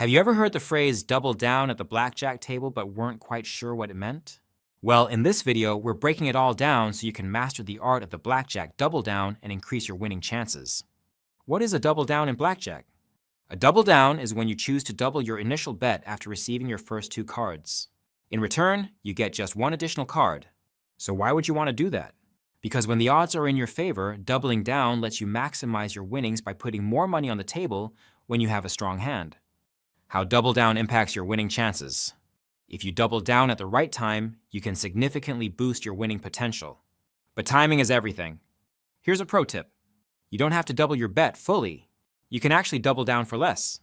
Have you ever heard the phrase double down at the blackjack table but weren't quite sure what it meant? Well, in this video, we're breaking it all down so you can master the art of the blackjack double down and increase your winning chances. What is a double down in blackjack? A double down is when you choose to double your initial bet after receiving your first two cards. In return, you get just one additional card. So why would you want to do that? Because when the odds are in your favor, doubling down lets you maximize your winnings by putting more money on the table when you have a strong hand. How double down impacts your winning chances. If you double down at the right time, you can significantly boost your winning potential. But timing is everything. Here's a pro tip. You don't have to double your bet fully. You can actually double down for less.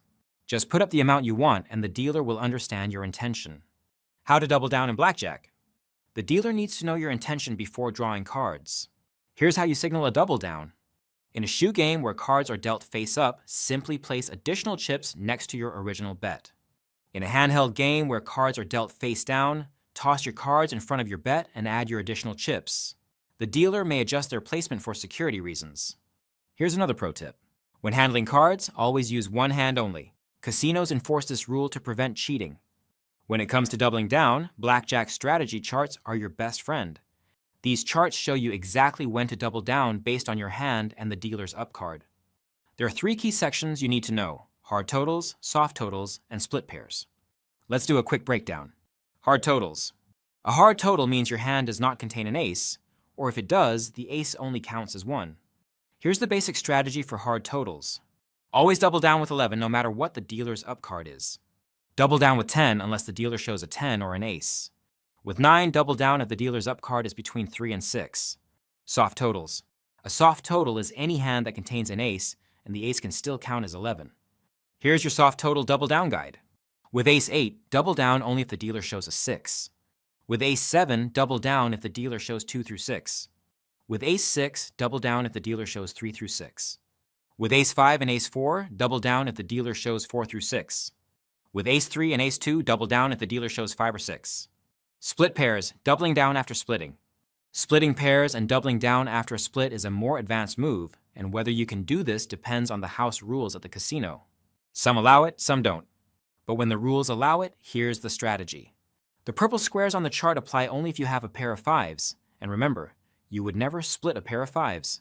Just put up the amount you want and the dealer will understand your intention. How to double down in blackjack. The dealer needs to know your intention before drawing cards. Here's how you signal a double down. In a shoe game where cards are dealt face up, simply place additional chips next to your original bet. In a handheld game where cards are dealt face down, toss your cards in front of your bet and add your additional chips. The dealer may adjust their placement for security reasons. Here's another pro tip. When handling cards, always use one hand only. Casinos enforce this rule to prevent cheating. When it comes to doubling down, blackjack strategy charts are your best friend. These charts show you exactly when to double down based on your hand and the dealer's up card. There are three key sections you need to know: hard totals, soft totals, and split pairs. Let's do a quick breakdown. Hard totals. A hard total means your hand does not contain an ace, or if it does, the ace only counts as one. Here's the basic strategy for hard totals. Always double down with 11 no matter what the dealer's up card is. Double down with 10 unless the dealer shows a 10 or an ace. With 9, double down if the dealer's up card is between 3 and 6. Soft totals. A soft total is any hand that contains an ace, and the ace can still count as 11. Here's your soft total double down guide. With ace 8, double down only if the dealer shows a 6. With ace 7, double down if the dealer shows 2 through 6. With ace 6, double down if the dealer shows 3 through 6. With ace 5 and ace 4, double down if the dealer shows 4 through 6. With ace 3 and ace 2, double down if the dealer shows 5 or 6. Split pairs, doubling down after splitting. Splitting pairs and doubling down after a split is a more advanced move, and whether you can do this depends on the house rules at the casino. Some allow it, some don't. But when the rules allow it, here's the strategy. The purple squares on the chart apply only if you have a pair of fives, and remember, you would never split a pair of fives.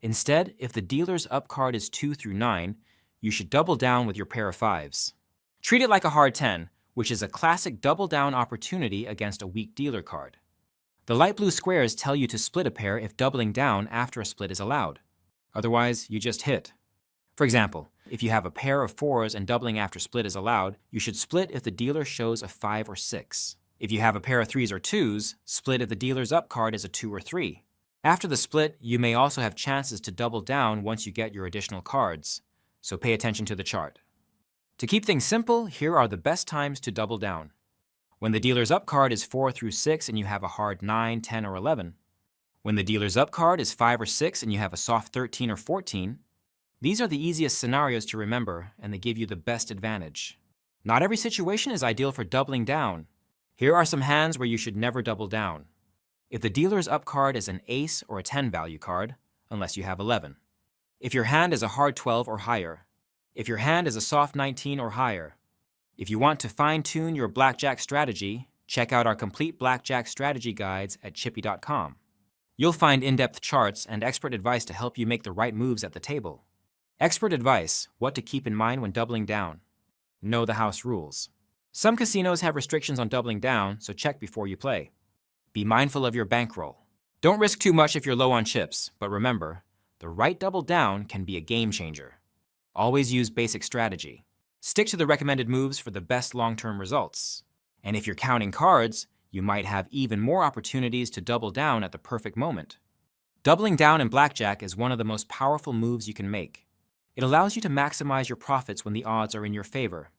Instead, if the dealer's up card is 2 through 9, you should double down with your pair of fives. Treat it like a hard 10, which is a classic double down opportunity against a weak dealer card. The light blue squares tell you to split a pair if doubling down after a split is allowed. Otherwise, you just hit. For example, if you have a pair of 4s and doubling after split is allowed, you should split if the dealer shows a 5 or 6. If you have a pair of 3s or 2s, split if the dealer's up card is a 2 or 3. After the split, you may also have chances to double down once you get your additional cards, so pay attention to the chart. To keep things simple, here are the best times to double down. When the dealer's up card is 4 through 6 and you have a hard 9, 10, or 11. When the dealer's up card is 5 or 6 and you have a soft 13 or 14. These are the easiest scenarios to remember, and they give you the best advantage. Not every situation is ideal for doubling down. Here are some hands where you should never double down. If the dealer's up card is an ace or a 10 value card, unless you have 11. If your hand is a hard 12 or higher. If your hand is a soft 19 or higher. If you want to fine-tune your blackjack strategy, check out our complete blackjack strategy guides at Chipy.com. You'll find in-depth charts and expert advice to help you make the right moves at the table. Expert advice: what to keep in mind when doubling down. Know the house rules. Some casinos have restrictions on doubling down, so check before you play. Be mindful of your bankroll. Don't risk too much if you're low on chips, but remember, the right double down can be a game changer. Always use basic strategy. Stick to the recommended moves for the best long-term results. And if you're counting cards, you might have even more opportunities to double down at the perfect moment. Doubling down in blackjack is one of the most powerful moves you can make. It allows you to maximize your profits when the odds are in your favor.